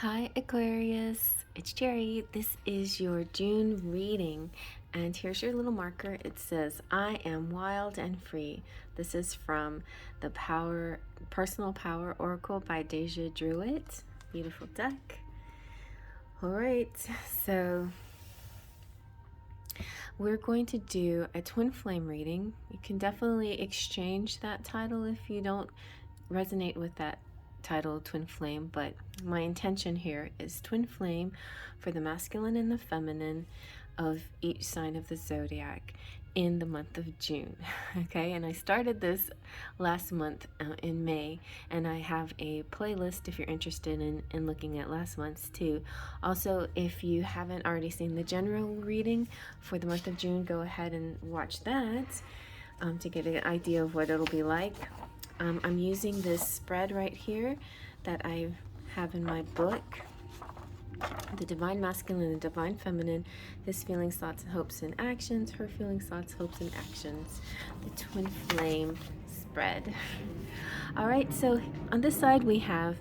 Hi Aquarius, it's Jerry. This is your June reading, and here's your little marker. It says, I am wild and free. This is from the Personal Power Oracle by Deja Druitt. Beautiful deck. All right, so we're going to do a twin flame reading. You can definitely exchange that title if you don't resonate with that title, twin flame, but my intention here is twin flame for the masculine and the feminine of each sign of the zodiac in the month of June. Okay, and I started this last month in May, and I have a playlist if you're interested in looking at last month's too. Also, if you haven't already seen the general reading for the month of June, go ahead and watch that to get an idea of what it'll be like. I'm using this spread right here that I have in my book, the Divine Masculine and the Divine Feminine, his feelings, thoughts, hopes, and actions, her feelings, thoughts, hopes, and actions, the Twin Flame spread. All right, so on this side we have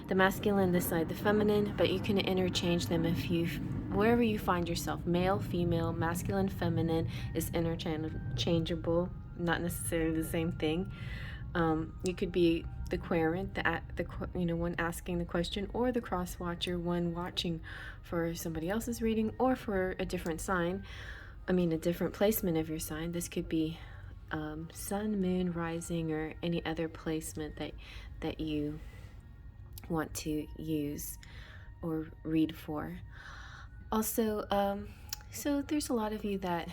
the masculine, this side the feminine, but you can interchange them if you, wherever you find yourself, male, female, masculine, feminine is interchangeable, not necessarily the same thing. You could be the querent, the one asking the question, or the cross watcher, one watching for somebody else's reading or for a different sign. A different placement of your sign. This could be sun, moon, rising, or any other placement that you want to use or read for. Also, so there's a lot of you that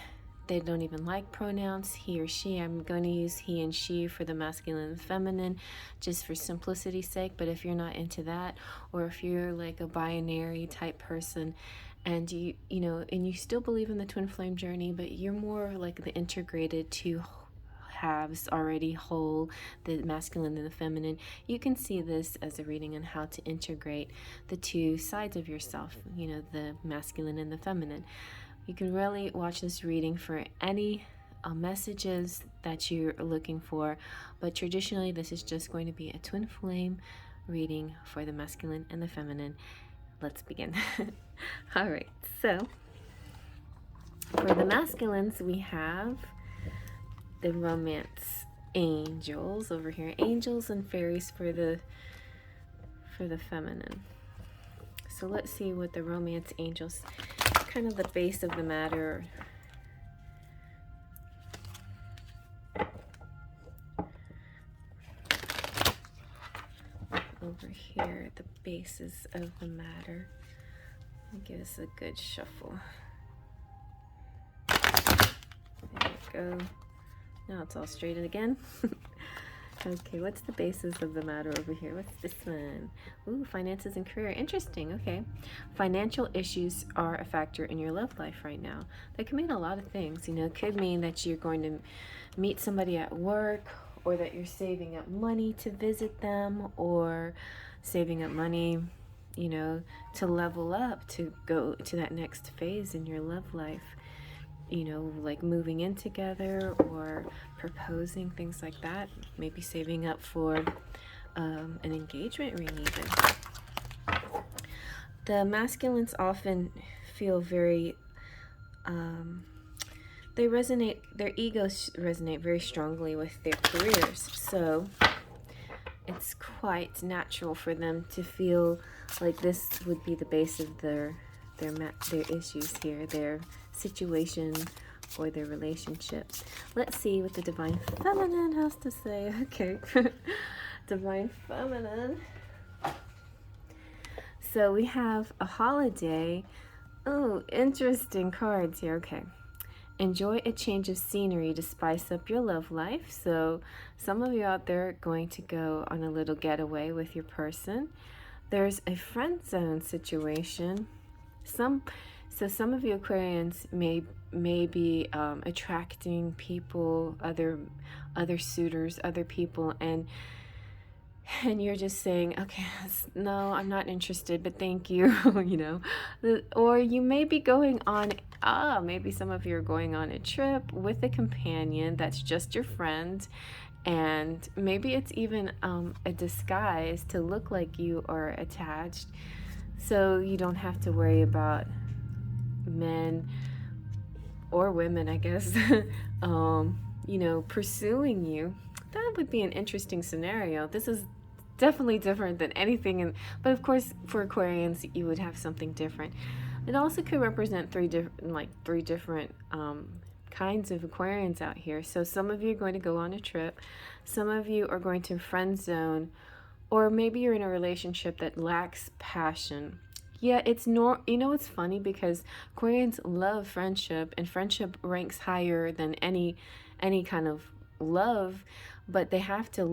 they don't even like pronouns, he or she. I'm going to use he and she for the masculine and feminine just for simplicity's sake. But if you're not into that, or if you're like a binary type person and you still believe in the twin flame journey, but you're more like the integrated two halves already whole, the masculine and the feminine, you can see this as a reading on how to integrate the two sides of yourself, the masculine and the feminine. You can really watch this reading for any messages that you're looking for, but traditionally this is just going to be a twin flame reading for the masculine and the feminine. Let's begin. All right, so for the masculines we have the romance angels over here, angels and fairies for the feminine. So let's see what the romance angels, kind of the base of the matter. Over here, the bases of the matter. Give us a good shuffle. There we go. Now it's all straightened again. Okay, what's the basis of the matter over here? What's this one? Ooh, finances and career. Interesting. Okay. Financial issues are a factor in your love life right now. That can mean a lot of things. It could mean that you're going to meet somebody at work, or that you're saving up money to visit them, or saving up money, to level up, to go to that next phase in your love life. Like moving in together or proposing, things like that. Maybe saving up for an engagement ring even. The masculines often feel very, their egos resonate very strongly with their careers. So it's quite natural for them to feel like this would be the base of their issues here, their situation or their relationship. Let's see what the Divine Feminine has to say. Okay. Divine Feminine. So we have a holiday. Oh, interesting cards here. Okay. Enjoy a change of scenery to spice up your love life. So some of you out there are going to go on a little getaway with your person. There's a friend zone situation. Some of you Aquarians may be attracting people, other suitors, other people, and you're just saying, okay, no, I'm not interested, but thank you. Or you may be going on, maybe some of you are going on a trip with a companion that's just your friend, and maybe it's even a disguise to look like you are attached. So you don't have to worry about men or women, I guess, you know, pursuing you. That would be an interesting scenario. This is definitely different than anything, but of course, for Aquarians, you would have something different. It also could represent three different kinds of Aquarians out here. So some of you are going to go on a trip, some of you are going to friend zone, or maybe you're in a relationship that lacks passion. Yeah, it's you know, it's funny because Aquarians love friendship, and friendship ranks higher than any kind of love, but they have to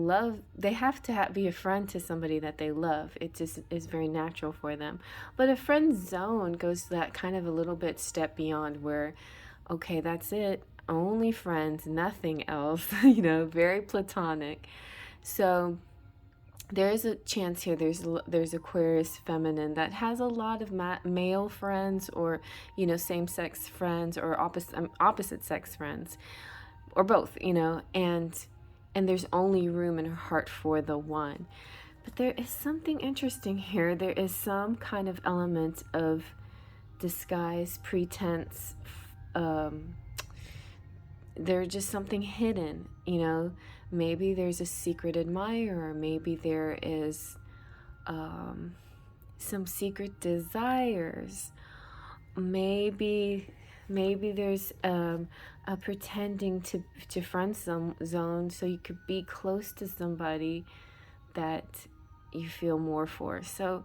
be a friend to somebody that they love. It just is very natural for them. But a friend zone goes that kind of a little bit step beyond, where okay, that's it, only friends, nothing else. You know, very platonic. So there is a chance here, there's Aquarius feminine that has a lot of male friends, or you know, same-sex friends, or opposite sex friends, or both, you know, and there's only room in her heart for the one. But there is something interesting here. There is some kind of element of disguise, pretense. There's just something hidden, you know. Maybe there's a secret admirer. Maybe there is some secret desires. Maybe there's a pretending to friend zone so you could be close to somebody that you feel more for. So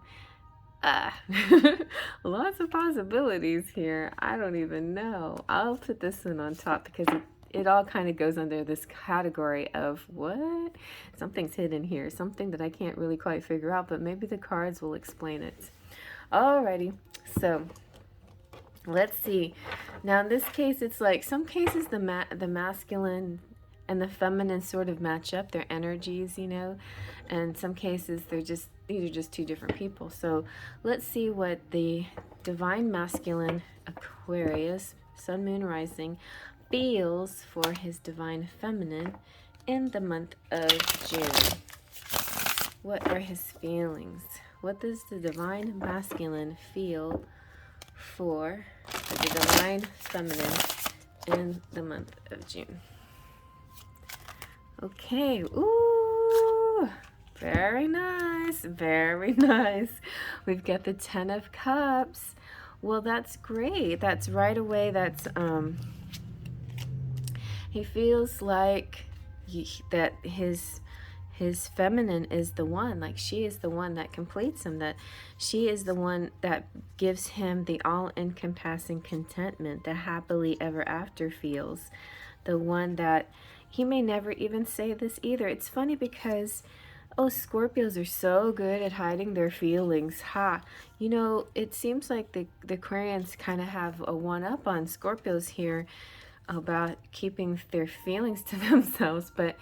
lots of possibilities here. I don't even know. I'll put this one on top because it all kind of goes under this category of what? Something's hidden here. Something that I can't really quite figure out, but maybe the cards will explain it. Alrighty. So let's see. Now in this case, it's like some cases the masculine and the feminine sort of match up, their energies, you know, and some cases these are just two different people. So let's see what the divine masculine Aquarius, Sun, Moon, Rising, feels for his divine feminine in the month of June. What are his feelings? What does the divine masculine feel for the divine feminine in the month of June? Okay, ooh, very nice, very nice. We've got the 10 of Cups. Well, that's great. That's right away. That's, he feels like that his feminine is the one, like she is the one that completes him, that she is the one that gives him the all-encompassing contentment, the happily ever after feels, the one that he may never even say this either. It's funny because, oh, Scorpios are so good at hiding their feelings. Ha! You know, it seems like the Aquarians kind of have a one-up on Scorpios here about keeping their feelings to themselves. But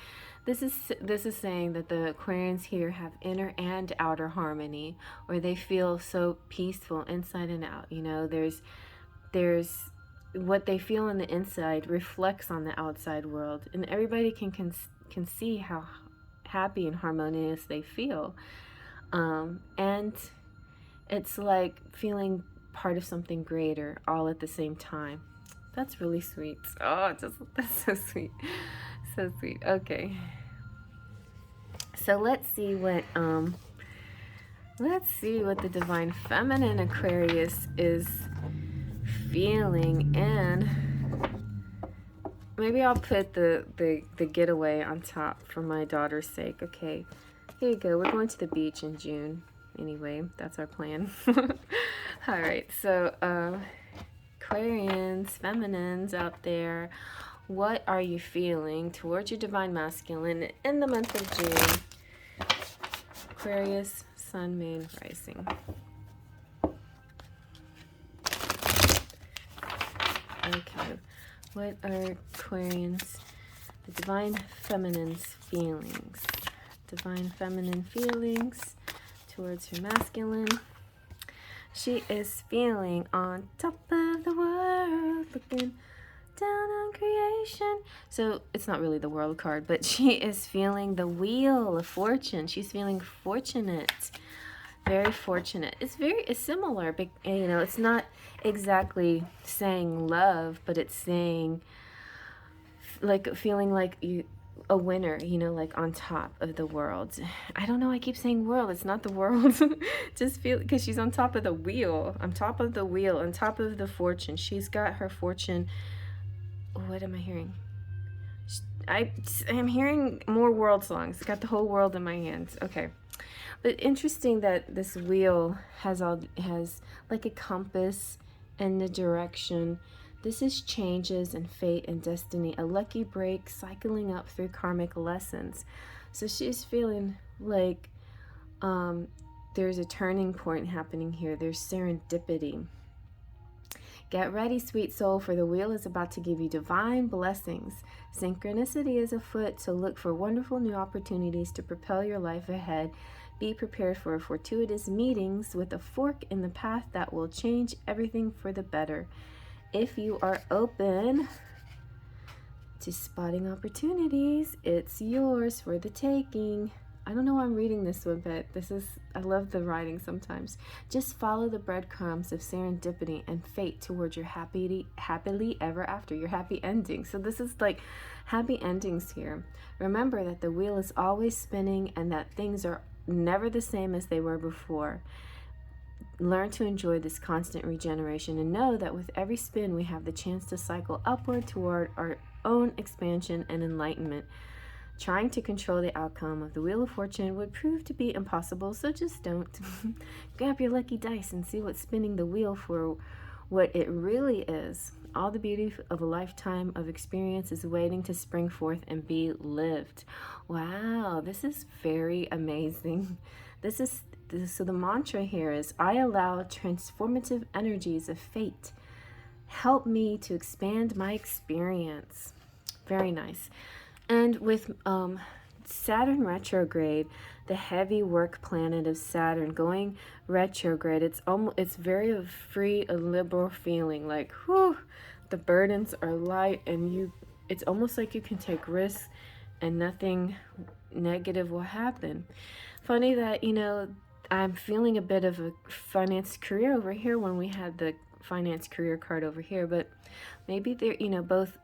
this is saying that the Aquarians here have inner and outer harmony, or they feel so peaceful inside and out. You know, there's what they feel on the inside reflects on the outside world, and everybody can see how happy and harmonious they feel, and it's like feeling part of something greater all at the same time. That's really sweet. Oh, that's so sweet, so sweet. Okay, so let's see what the divine feminine Aquarius is feeling, and maybe I'll put the getaway on top for my daughter's sake. Okay, here you go. We're going to the beach in June. Anyway, that's our plan. All right, so Aquarians, feminines out there, what are you feeling towards your divine masculine in the month of June? Aquarius, Sun, Moon, Rising. Okay, what are Aquarians, the divine feminine's feelings? Divine feminine feelings towards her masculine. She is feeling on top of the world, looking down on creation. So it's not really the world card, but she is feeling the wheel of fortune. She's feeling fortunate. Very fortunate. It's similar, but you know, it's not exactly saying love, but it's saying like feeling like you a winner, you know, like on top of the world. I don't know, I keep saying world, it's not the world. Just feel, because she's on top of the wheel, on top of the wheel, on top of the fortune. She's got her fortune. What am I hearing? I'm hearing more world songs. Got the whole world in my hands. Okay. But interesting that this wheel has like a compass and the direction. This is changes and fate and destiny, a lucky break, cycling up through karmic lessons. So she's feeling like there's a turning point happening here. There's serendipity. Get ready, sweet soul, for the wheel is about to give you divine blessings. Synchronicity is afoot, so look for wonderful new opportunities to propel your life ahead. Be prepared for fortuitous meetings with a fork in the path that will change everything for the better. If you are open to spotting opportunities, it's yours for the taking. I don't know why I'm reading this one, but I love the writing sometimes. Just follow the breadcrumbs of serendipity and fate towards your happily ever after, your happy ending. So this is like happy endings here. Remember that the wheel is always spinning and that things are never the same as they were before. Learn to enjoy this constant regeneration and know that with every spin we have the chance to cycle upward toward our own expansion and enlightenment. Trying to control the outcome of the Wheel of Fortune would prove to be impossible, so just don't. Grab your lucky dice and see what's spinning the wheel for what it really is. All the beauty of a lifetime of experience is waiting to spring forth and be lived. Wow, this is very amazing. So the mantra here is, I allow transformative energies of fate. Help me to expand my experience. Very nice. And with Saturn retrograde, the heavy work planet of Saturn going retrograde, it's very a free, a liberal feeling, like whew, the burdens are light, and it's almost like you can take risks and nothing negative will happen. Funny that, you know, I'm feeling a bit of a finance career over here when we had the finance career card over here, but maybe they're, you know, both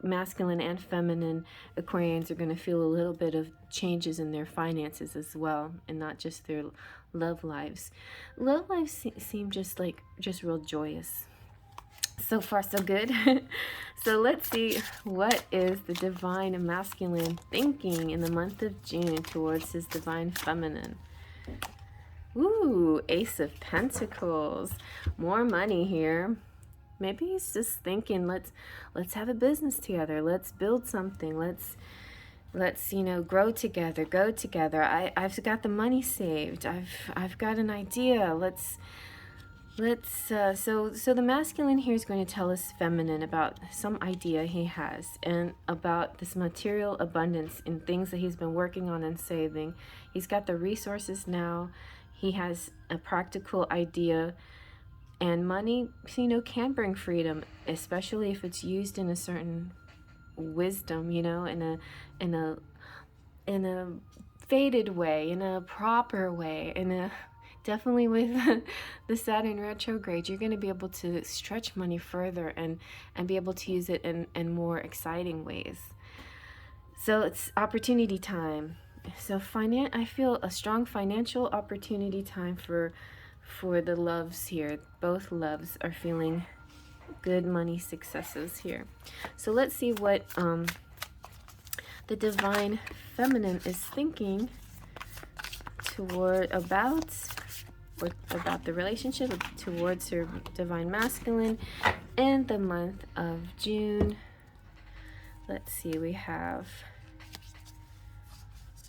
masculine and feminine Aquarians are going to feel a little bit of changes in their finances as well, and not just their love lives. Love lives seem just real joyous. So far so good. So let's see, what is the divine masculine thinking in the month of June towards his divine feminine? Ooh, Ace of Pentacles. More money here. Maybe he's just thinking, let's have a business together. Let's build something. Let's you know, grow together, go together. I've got the money saved. I've got an idea. So the masculine here is going to tell us feminine about some idea he has and about this material abundance in things that he's been working on and saving. He's got the resources now. He has a practical idea. And money, you know, can bring freedom, especially if it's used in a certain wisdom, you know, in a faded way, in a proper way, definitely with the Saturn retrograde, you're going to be able to stretch money further and be able to use it in more exciting ways. So it's opportunity time. So I feel a strong financial opportunity time for the loves here. Both loves are feeling good money successes here. So let's see what the divine feminine is thinking about the relationship towards her divine masculine in the month of June. Let's see,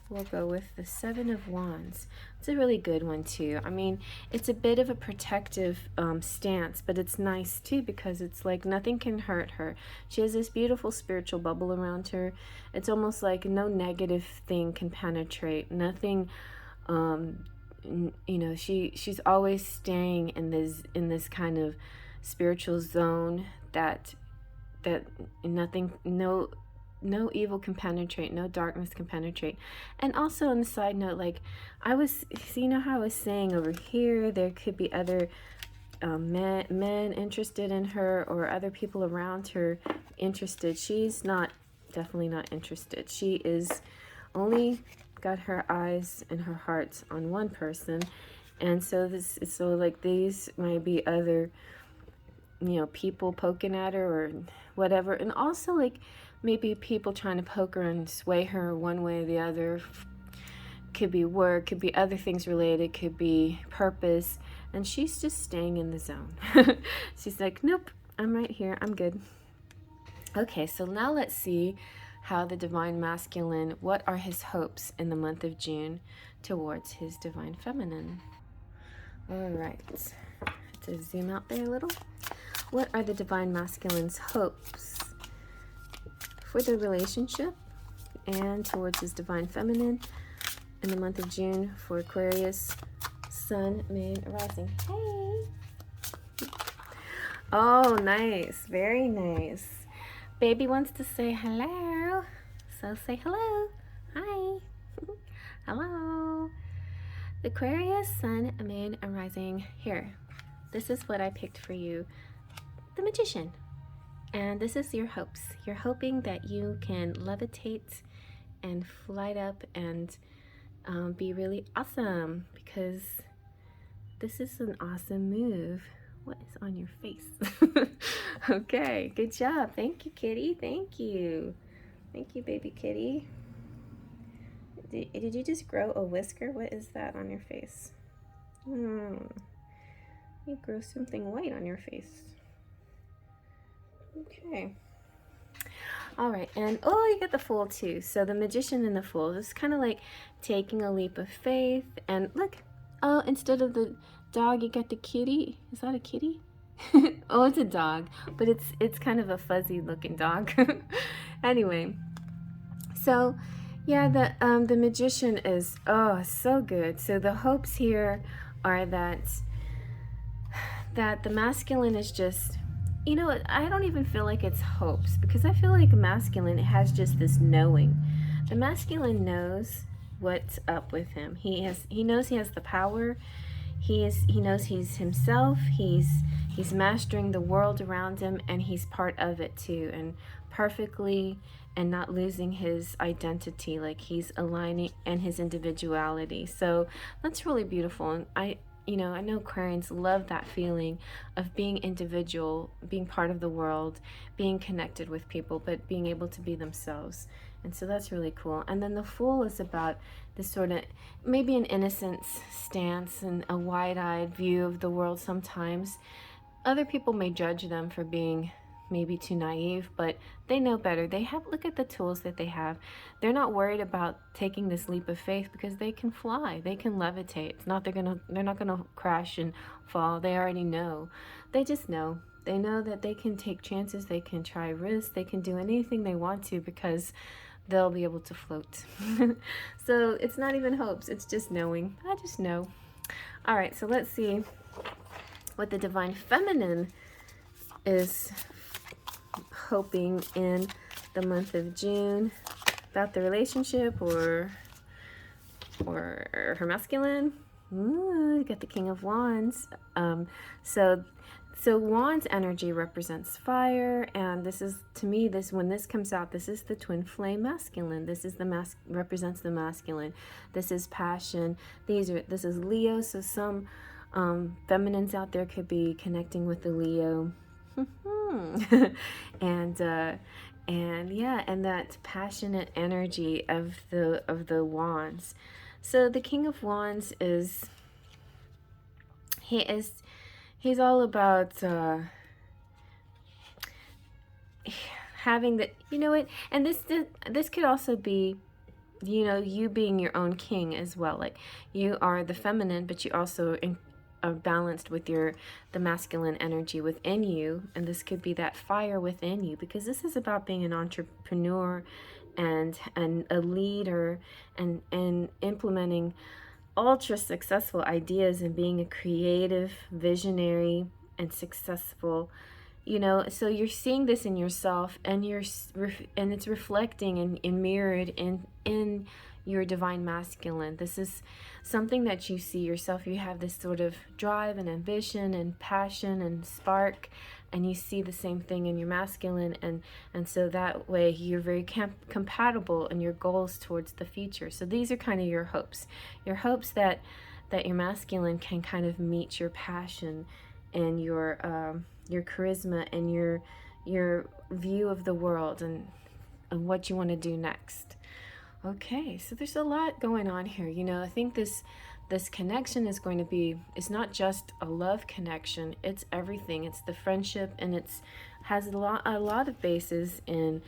we'll go with the Seven of Wands. It's a really good one too. I mean, it's a bit of a protective stance, but it's nice too because it's like nothing can hurt her. She has this beautiful spiritual bubble around her. It's almost like no negative thing can penetrate. Nothing, you know, she's always staying in this kind of spiritual zone that nothing, no no evil can penetrate, no darkness can penetrate. And also on the side note, like so you know how I was saying over here, there could be other men interested in her, or other people around her interested. She's not, definitely not interested. She is only got her eyes and her heart on one person. And so like these might be other, you know, people poking at her or whatever. And also like maybe people trying to poke her and sway her one way or the other. Could be work, could be other things related, could be purpose. And she's just staying in the zone. She's like, nope, I'm right here, I'm good. Okay, so now let's see how the Divine Masculine, what are his hopes in the month of June towards his Divine Feminine? All right, to zoom out there a little. What are the Divine Masculine's hopes for the relationship and towards his Divine Feminine in the month of June for Aquarius, Sun, Moon, Rising? Hey! Oh, nice. Very nice. Baby wants to say hello. So say hello. Hi. Hello. Aquarius, Sun, Moon, and Rising. Here. This is what I picked for you. The Magician. And this is your hopes. You're hoping that you can levitate and fly up and be really awesome, because this is an awesome move. What is on your face? Okay, good job. Thank you, kitty. Thank you. Thank you, baby kitty. Did you just grow a whisker? What is that on your face? You grow something white on your face. Okay. All right, and oh, you get the Fool too. So the Magician and the Fool is kind of like taking a leap of faith. And look, oh, instead of the dog, you got the kitty. Is that a kitty? Oh, it's a dog, but it's kind of a fuzzy looking dog. Anyway, so yeah, the Magician is, oh, so good. So the hopes here are that the masculine is just, you know, I don't even feel like it's hopes, because I feel like masculine has just this knowing. The masculine knows what's up with him. He knows he has the power. He knows he's himself. He's mastering the world around him, and he's part of it too, and perfectly, and not losing his identity. Like he's aligning and his individuality. So that's really beautiful. And I know Aquarians love that feeling of being individual, being part of the world, being connected with people, but being able to be themselves. And so that's really cool. And then the Fool is about this sort of maybe an innocence stance and a wide-eyed view of the world sometimes. Other people may judge them for being maybe too naive, but they know better. Look at the tools that they have. They're not worried about taking this leap of faith because they can fly. They can levitate. They're not gonna crash and fall. They already know. They just know. They know that they can take chances. They can try risks. They can do anything they want to because they'll be able to float. So it's not even hopes. It's just knowing. I just know. All right, so let's see what the Divine Feminine is hoping in the month of June about the relationship or her masculine. Ooh, got the King of Wands. So Wands energy represents fire, and this is, to me, when this comes out, this is the twin flame masculine. This is represents the masculine. This is passion. This is Leo. So some feminines out there could be connecting with the Leo. and that passionate energy of the Wands. So the King of Wands he's all about having the, you know what, and this could also be, you know, you being your own king as well. Like you are the feminine, but you also are balanced with the masculine energy within you, and this could be that fire within you, because this is about being an entrepreneur and a leader and implementing ultra successful ideas and being a creative, visionary, and successful You know, so you're seeing this in yourself, and and it's reflecting and mirrored in your divine masculine. This is something that you see yourself. You have this sort of drive and ambition and passion and spark, and you see the same thing in your masculine, and so that way you're very compatible in your goals towards the future. So these are kind of your hopes that your masculine can kind of meet your passion and your charisma and your view of the world, and what you want to do next. Okay, so there's a lot going on here. You know, I think this connection is going to be, it's not just a love connection, it's everything. It's the friendship, and it's has a lot of bases in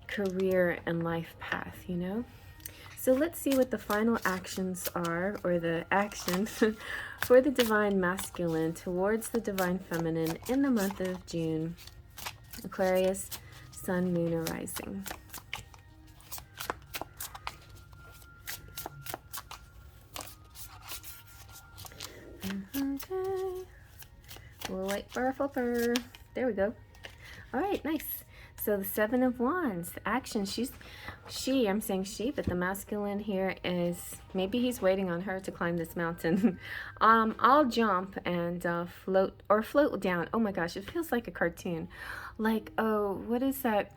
career and life path, you know. So let's see what the final actions are, or the action for the divine masculine towards the divine feminine in the month of June. Aquarius, Sun, Moon, or Rising. Okay. We'll wait for a flipper. There we go. All right, nice. So the Seven of Wands, the action. I'm saying she, but the masculine here is, maybe he's waiting on her to climb this mountain. I'll jump and float down. Oh my gosh, it feels like a cartoon. Like, oh, what is that?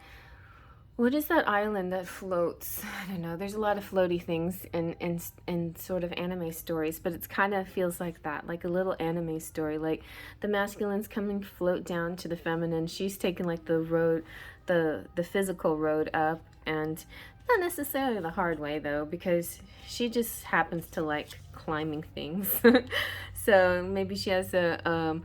What is that island that floats? I don't know. There's a lot of floaty things in sort of anime stories, but it's kind of feels like that, like a little anime story. Like the masculine's coming float down to the feminine. She's taking like the road, the physical road up, and not necessarily the hard way though, because she just happens to like climbing things. So maybe she has a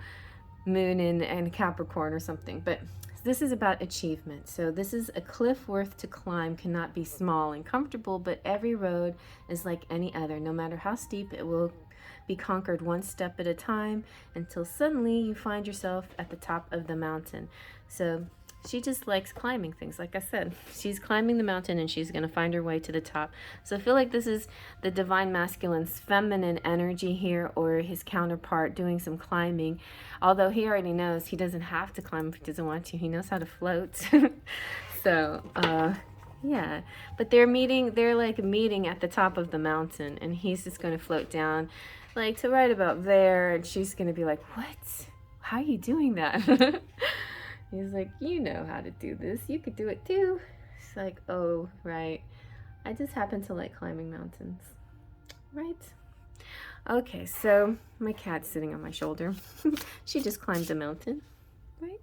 moon in Capricorn or something, but this is about achievement. So this is a cliff worth to climb, cannot be small and comfortable, but every road is like any other. No matter how steep, it will be conquered one step at a time until suddenly you find yourself at the top of the mountain. So she just likes climbing things. Like I said, she's climbing the mountain and she's going to find her way to the top. So I feel like this is the divine masculine's feminine energy here, or his counterpart doing some climbing. Although he already knows he doesn't have to climb if he doesn't want to. He knows how to float. So, yeah. But they're like meeting at the top of the mountain, and he's just going to float down like to right about there, and she's going to be like, what? How are you doing that? He's like, you know how to do this. You could do it too. She's like, oh, right. I just happen to like climbing mountains. Right? Okay, so my cat's sitting on my shoulder. She just climbed a mountain. Right?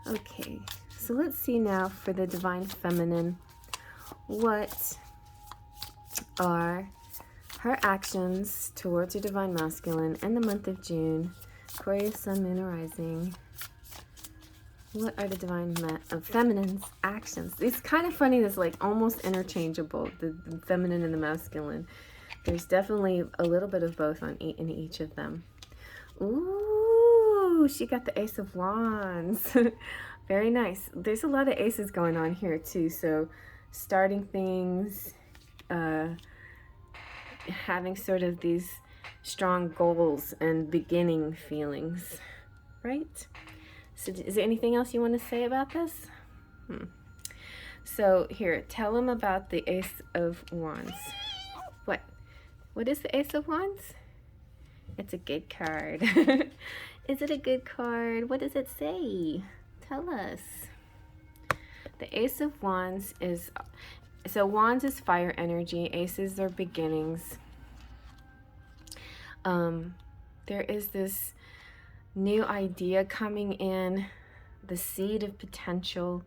Okay, so let's see now for the divine feminine. What are her actions towards her divine masculine in the month of June? Aquarius, Sun, Moon, or Rising. What are the divine feminine's actions? It's kind of funny, it's like almost interchangeable, the feminine and the masculine. There's definitely a little bit of both in each of them. Ooh, she got the Ace of Wands. Very nice. There's a lot of aces going on here too. So starting things, having sort of these strong goals and beginning feelings, right? So is there anything else you want to say about this? So here, tell them about the Ace of Wands. What? What is the Ace of Wands? It's a good card. Is it a good card? What does it say? Tell us. The Ace of Wands is, so Wands is fire energy. Aces are beginnings. There is this new idea coming in, the seed of potential,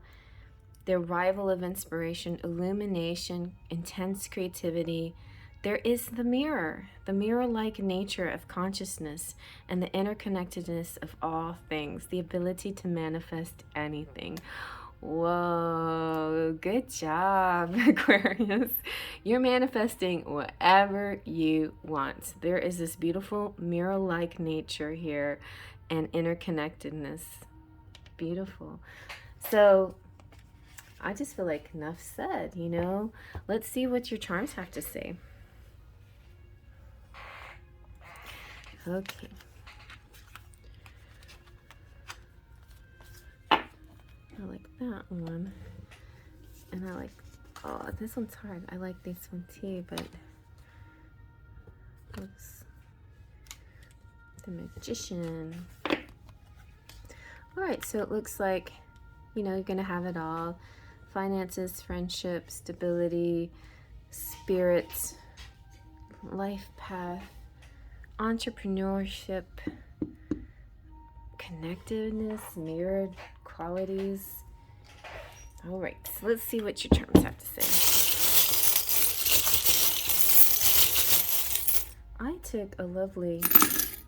the arrival of inspiration, illumination, intense creativity. There is the mirror-like nature of consciousness and the interconnectedness of all things, the ability to manifest anything. Whoa, good job, Aquarius. You're manifesting whatever you want. There is this beautiful mirror-like nature here and interconnectedness. Beautiful. So I just feel like enough said, you know. Let's see what your charms have to say. Okay. I like that one. And I like, oh, this one's hard. I like this one too, but oops. The Magician. All right, so it looks like, you know, you're gonna have it all. Finances, friendship, stability, spirit, life path, entrepreneurship, connectedness, mirrored qualities. All right, so let's see what your charms have to say. I took a lovely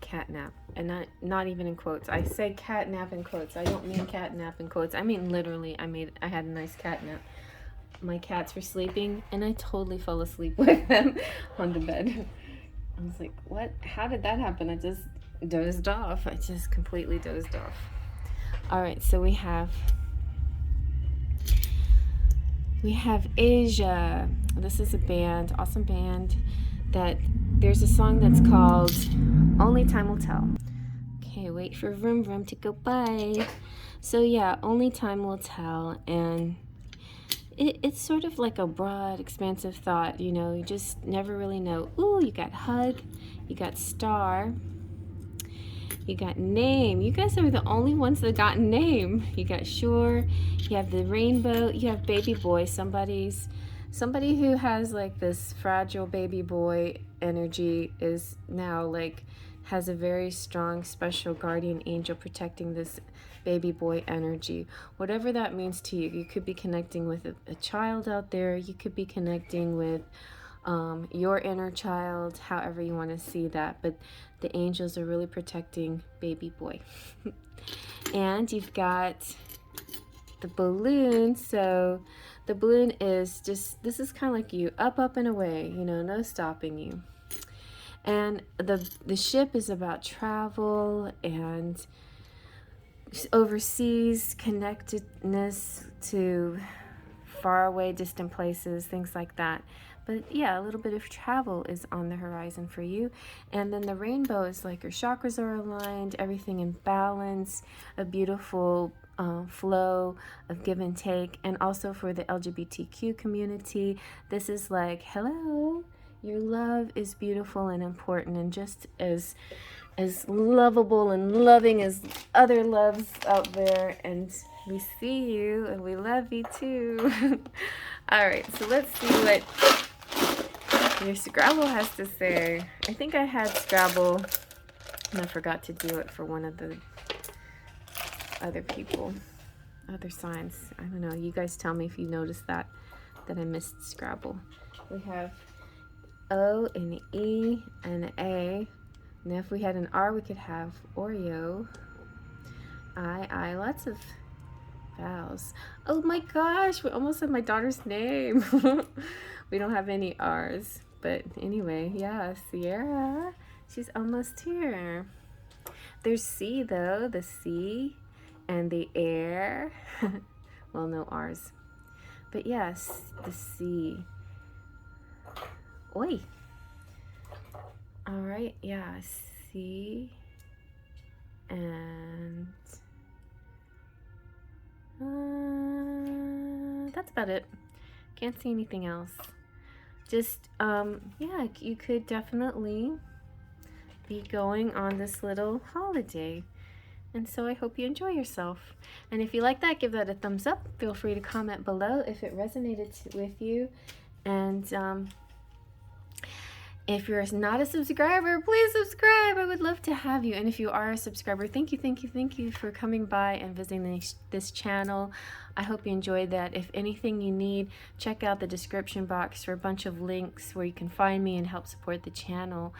cat nap, and not even in quotes. I say cat nap in quotes. I don't mean cat nap in quotes. I mean literally. I had a nice cat nap. My cats were sleeping, and I totally fell asleep with them on the bed. I was like, what? How did that happen? I just dozed off. I just completely dozed off. All right, so we have Asia. This is a band, awesome band, that there's a song that's called Only Time Will Tell. Okay, wait for vroom vroom to go by. So yeah, only time will tell, and it's sort of like a broad, expansive thought, you know, you just never really know. Ooh, you got hug, you got star, you got name. You guys are the only ones that got name. You got sure, you have the rainbow, you have baby boy. Somebody who has like this fragile baby boy energy is now like has a very strong special guardian angel protecting this baby boy energy. Whatever that means to you. You could be connecting with a child out there. You could be connecting with your inner child, however you want to see that. But the angels are really protecting baby boy. And you've got the balloon. So the balloon is just, this is kind of like you, up, up, and away, you know, no stopping you. And the ship is about travel and overseas connectedness to faraway, distant places, things like that. But yeah, a little bit of travel is on the horizon for you. And then the rainbow is like your chakras are aligned, everything in balance, a beautiful flow of give and take. And also for the LGBTQ community, this is like, hello, your love is beautiful and important and just as lovable and loving as other loves out there. And we see you and we love you too. All right, so let's see what your Scrabble has to say. I think I had Scrabble and I forgot to do it for one of the other people, other signs. I don't know. You guys tell me if you noticed that I missed Scrabble. We have O and E and A. Now if we had an R, we could have Oreo. I, lots of vowels. Oh my gosh, we almost said my daughter's name. We don't have any R's. But anyway, yeah, Sierra, she's almost here. There's C though, the C and the air. Well, no R's. But yes, the C. Oi. All right, yeah, C and that's about it. Can't see anything else. Just yeah, you could definitely be going on this little holiday, and so I hope you enjoy yourself. And if you like that, give that a thumbs up. Feel free to comment below if it resonated with you. And if you're not a subscriber, please subscribe. I would love to have you. And if you are a subscriber, thank you for coming by and visiting this channel. I hope you enjoyed that. If anything you need, check out the description box for a bunch of links where you can find me and help support the channel.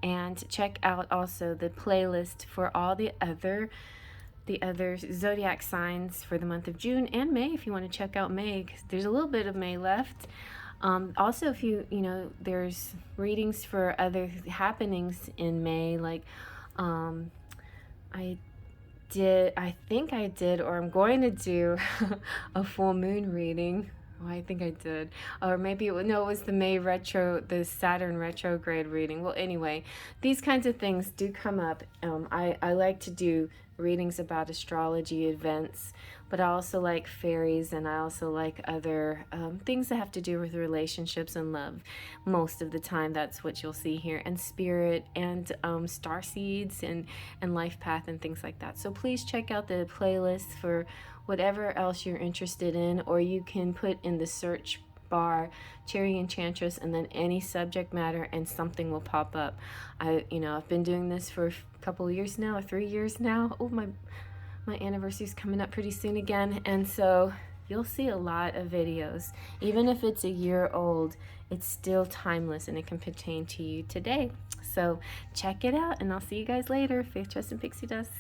And check out also the playlist for all the other zodiac signs for the month of June and May, if you want to check out May, because there's a little bit of May left. Also, if you know, there's readings for other happenings in May, like I think I did, or I'm going to do a full moon reading. Oh, I think I did. Or maybe it was the May retro, the Saturn retrograde reading. Well, anyway, these kinds of things do come up. I like to do readings about astrology events, but I also like fairies, and I also like other things that have to do with relationships and love. Most of the time, that's what you'll see here, and spirit, and star seeds, and life path, and things like that. So please check out the playlist for whatever else you're interested in, or you can put in the search bar Cherry Enchantress and then any subject matter, and something will pop up. I've been doing this for a couple of years now, or 3 years now. Oh, my anniversary's coming up pretty soon again, and so you'll see a lot of videos. Even if it's a year old, it's still timeless and it can pertain to you today. So check it out, and I'll see you guys later. Faith, Trust, and Pixie Dust.